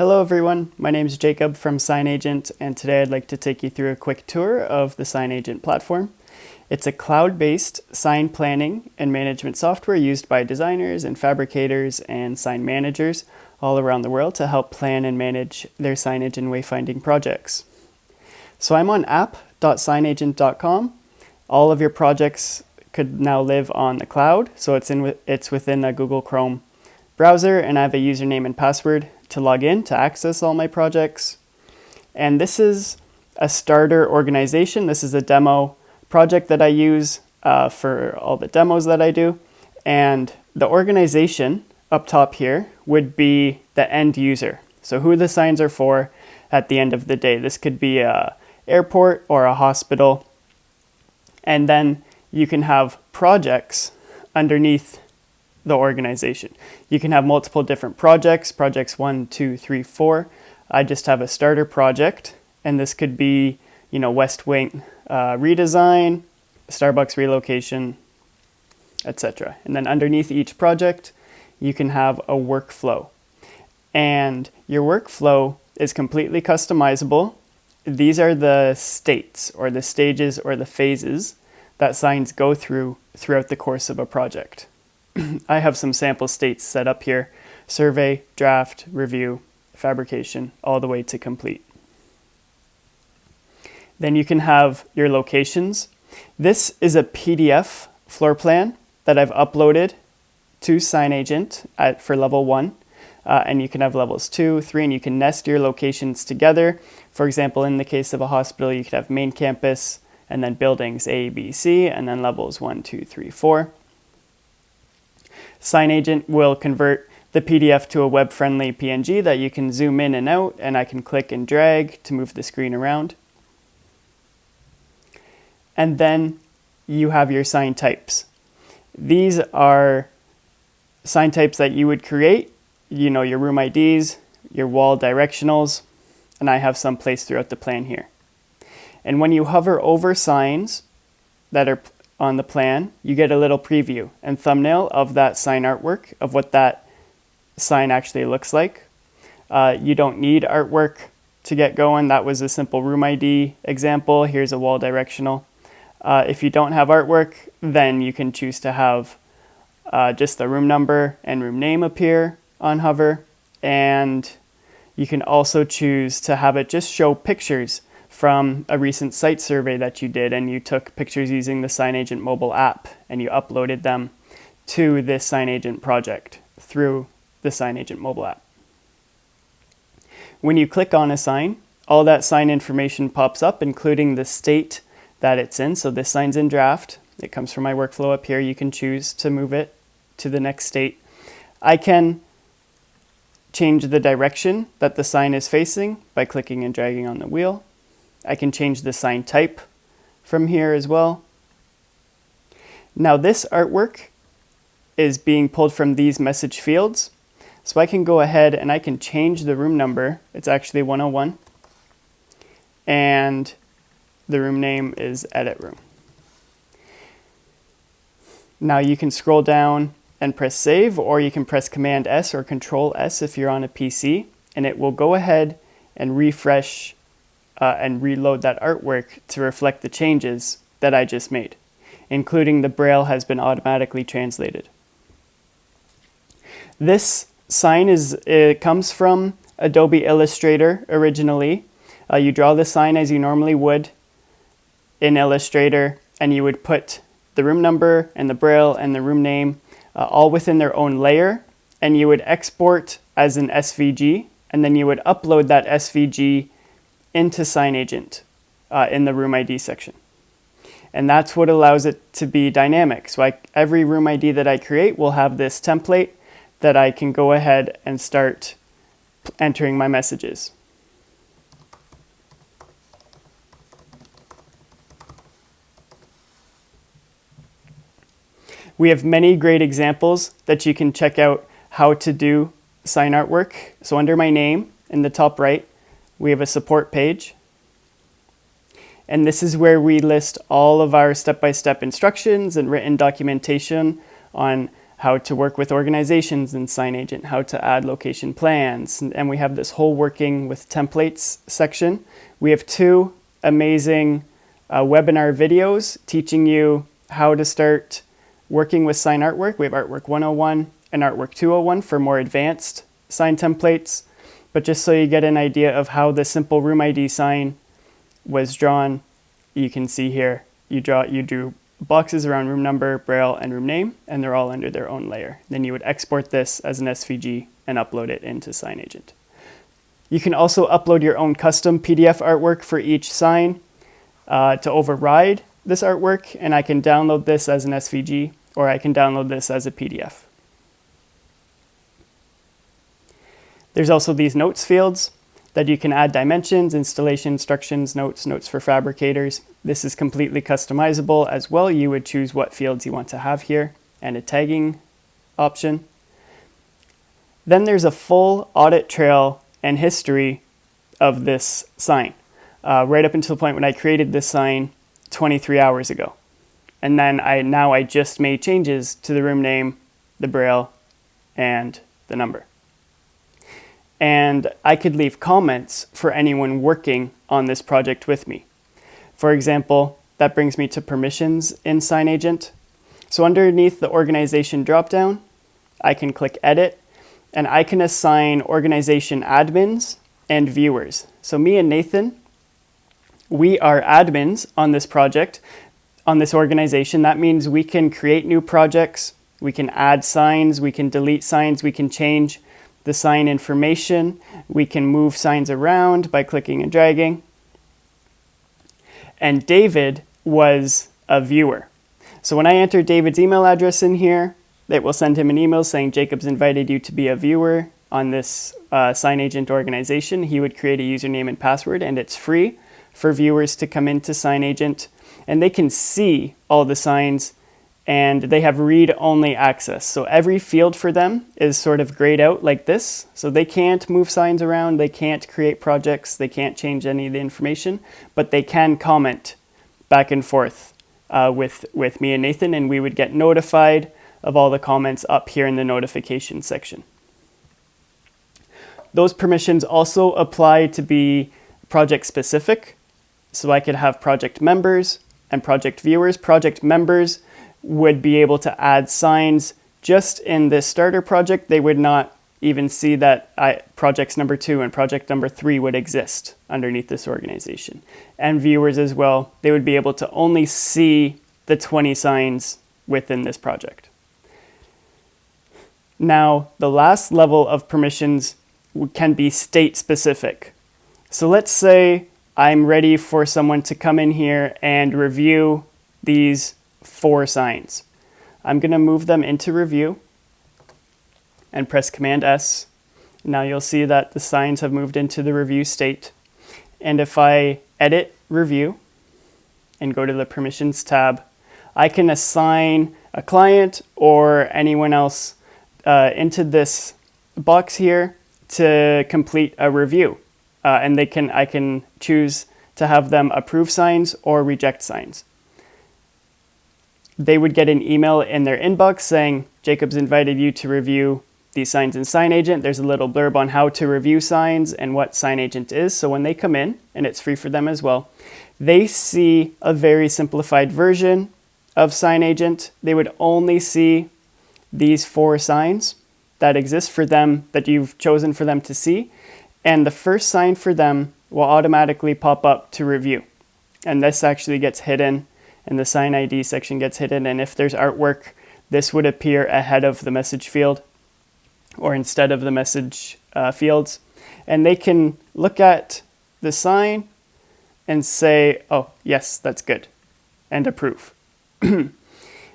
Hello everyone, my name is Jacob from SignAgent, and today I'd like to take you through a quick tour of the SignAgent platform. It's a cloud-based sign planning and management software used by designers and fabricators and sign managers all around the world to help plan and manage their signage and wayfinding projects. So I'm on app.signagent.com. All of your projects could now live on the cloud, so it's within a Google Chrome browser, and I have a username and password to log in to access all my projects. And this is a starter organization. This is a demo project that I use for all the demos that I do. And the organization up top here would be the end user. So who the signs are for at the end of the day. This could be an airport or a hospital. And then you can have projects underneath the organization. You can have multiple different projects 1, 2, 3, 4. I just have a starter project, and this could be, West Wing redesign, Starbucks relocation, etc. And then underneath each project, you can have a workflow. And your workflow is completely customizable. These are the states or the stages or the phases that signs go through throughout the course of a project. I have some sample states set up here: survey, draft, review, fabrication, all the way to complete. Then you can have your locations. This is a PDF floor plan that I've uploaded to SignAgent for level 1. And you can have levels 2, 3, and you can nest your locations together. For example, in the case of a hospital, you could have main campus and then buildings A, B, C, and then levels 1, 2, 3, 4. SignAgent will convert the PDF to a web-friendly PNG that you can zoom in and out, and I can click and drag to move the screen around. And then you have your sign types. These are sign types that you would create, your room IDs, your wall directionals, and I have some placed throughout the plan here. And when you hover over signs that are on the plan, you get a little preview and thumbnail of that sign artwork, of what that sign actually looks like. You don't need artwork to get going. That was a simple room ID example. Here's a wall directional. If you don't have artwork, then you can choose to have just the room number and room name appear on hover. And you can also choose to have it just show pictures from a recent site survey that you did, and you took pictures using the SignAgent mobile app and you uploaded them to this SignAgent project through the SignAgent mobile app. When you click on a sign, all that sign information pops up, including the state that it's in. So this sign's in draft. It comes from my workflow up here. You can choose to move it to the next state. I can change the direction that the sign is facing by clicking and dragging on the wheel. I can change the sign type from here as well. Now this artwork is being pulled from these message fields. So I can go ahead and I can change the room number. It's actually 101. And the room name is Edit Room. Now you can scroll down and press save, or you can press Command S or Control S if you're on a PC, and it will go ahead and refresh and reload that artwork to reflect the changes that I just made, including the Braille has been automatically translated. This sign comes from Adobe Illustrator originally. You draw the sign as you normally would in Illustrator, and you would put the room number and the Braille and the room name all within their own layer, and you would export as an SVG, and then you would upload that SVG into SignAgent in the room ID section. And that's what allows it to be dynamic. So every room ID that I create will have this template that I can go ahead and start entering my messages. We have many great examples that you can check out how to do sign artwork. So under my name in the top right, we have a support page. And this is where we list all of our step-by-step instructions and written documentation on how to work with organizations in SignAgent, how to add location plans, and we have this whole working with templates section. We have 2 amazing webinar videos teaching you how to start working with sign artwork. We have Artwork 101 and Artwork 201 for more advanced sign templates. But just so you get an idea of how the simple room ID sign was drawn, you can see here, you drew boxes around room number, braille, and room name, and they're all under their own layer. Then you would export this as an SVG and upload it into SignAgent. You can also upload your own custom PDF artwork for each sign to override this artwork, and I can download this as an SVG, or I can download this as a PDF. There's also these notes fields that you can add dimensions, installation instructions, notes for fabricators. This is completely customizable as well. You would choose what fields you want to have here and a tagging option. Then there's a full audit trail and history of this sign, right up until the point when I created this sign 23 hours ago. And then I just made changes to the room name, the braille, and the number. And I could leave comments for anyone working on this project with me. For example, that brings me to permissions in SignAgent. So underneath the organization dropdown, I can click edit, and I can assign organization admins and viewers. So me and Nathan, we are admins on this project, on this organization. That means we can create new projects, we can add signs, we can delete signs, we can change the sign information, we can move signs around by clicking and dragging. And David was a viewer. So when I enter David's email address in here, it will send him an email saying Jacob's invited you to be a viewer on this SignAgent organization. He would create a username and password, and it's free for viewers to come into SignAgent, and they can see all the signs, and they have read-only access. So every field for them is sort of grayed out like this. So they can't move signs around, they can't create projects, they can't change any of the information, but they can comment back and forth with me and Nathan, and we would get notified of all the comments up here in the notification section. Those permissions also apply to be project specific. So I could have project members and project viewers. Project members would be able to add signs just in this starter project. They would not even see that projects number 2 and project number 3 would exist underneath this organization. And viewers as well, they would be able to only see the 20 signs within this project. Now, the last level of permissions can be state specific. So let's say I'm ready for someone to come in here and review these 4 signs. I'm going to move them into review and press Command S. Now you'll see that the signs have moved into the review state. And if I edit review and go to the permissions tab, I can assign a client or anyone else into this box here to complete a review. And I can choose to have them approve signs or reject signs. They would get an email in their inbox saying, Jacob's invited you to review these signs in SignAgent. There's a little blurb on how to review signs and what SignAgent is. So when they come in, and it's free for them as well, they see a very simplified version of SignAgent. They would only see these 4 signs that exist for them, that you've chosen for them to see. And the first sign for them will automatically pop up to review. And this actually gets hidden, and the sign ID section gets hidden. And if there's artwork, this would appear ahead of the message field or instead of the message fields. And they can look at the sign and say, oh, yes, that's good, and approve.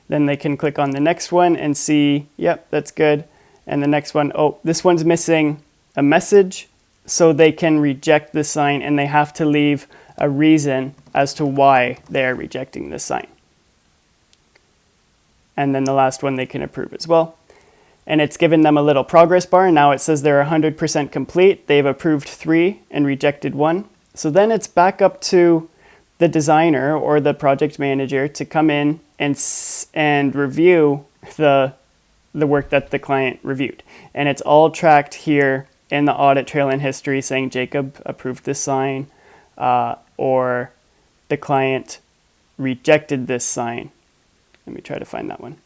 Then they can click on the next one and see, yep, that's good. And the next one, oh, this one's missing a message. So they can reject the sign, and they have to leave a reason as to why they are rejecting this sign. And then the last one they can approve as well. And it's given them a little progress bar. Now it says they're 100% complete. They've approved 3 and rejected 1. So then it's back up to the designer or the project manager to come in and review the the work that the client reviewed. And it's all tracked here in the audit trail and history saying Jacob approved this sign, or the client rejected this sign. Let me try to find that one.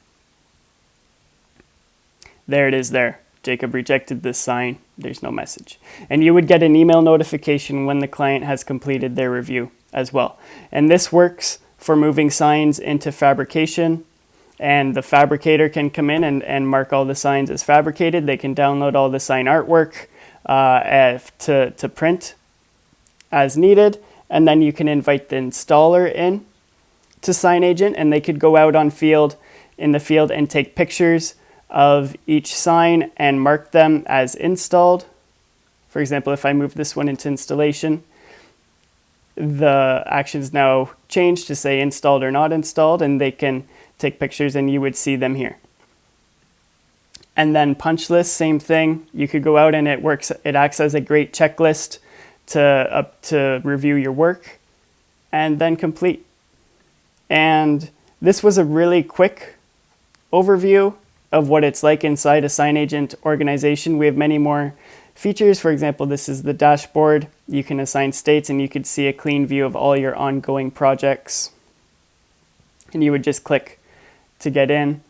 There it is there. Jacob rejected this sign. There's no message. And you would get an email notification when the client has completed their review as well. And this works for moving signs into fabrication. And the fabricator can come in and mark all the signs as fabricated. They can download all the sign artwork to print as needed. And then you can invite the installer in to SignAgent, and they could go out in the field and take pictures of each sign and mark them as installed. For example, if I move this one into installation, the actions now change to say installed or not installed, and they can take pictures and you would see them here. And then punch list, same thing. You could go out and it acts as a great checklist to review your work and then complete. And this was a really quick overview of what it's like inside a SignAgent organization. We have many more features. For example, this is the dashboard. You can assign states and you could see a clean view of all your ongoing projects. And you would just click to get in.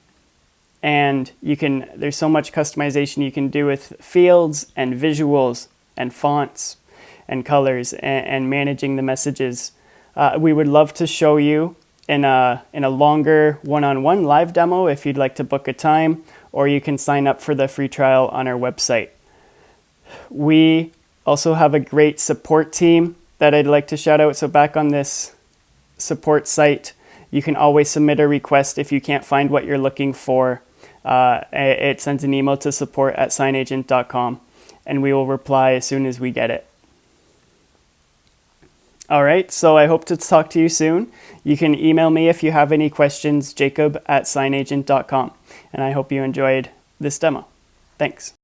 And there's so much customization you can do with fields and visuals and fonts and colors and managing the messages. We would love to show you in a longer one-on-one live demo if you'd like to book a time, or you can sign up for the free trial on our website. We also have a great support team that I'd like to shout out. So back on this support site, you can always submit a request if you can't find what you're looking for. It sends an email to support@signagent.com, and we will reply as soon as we get it. All right, so I hope to talk to you soon. You can email me if you have any questions, jacob@signagent.com. And I hope you enjoyed this demo. Thanks.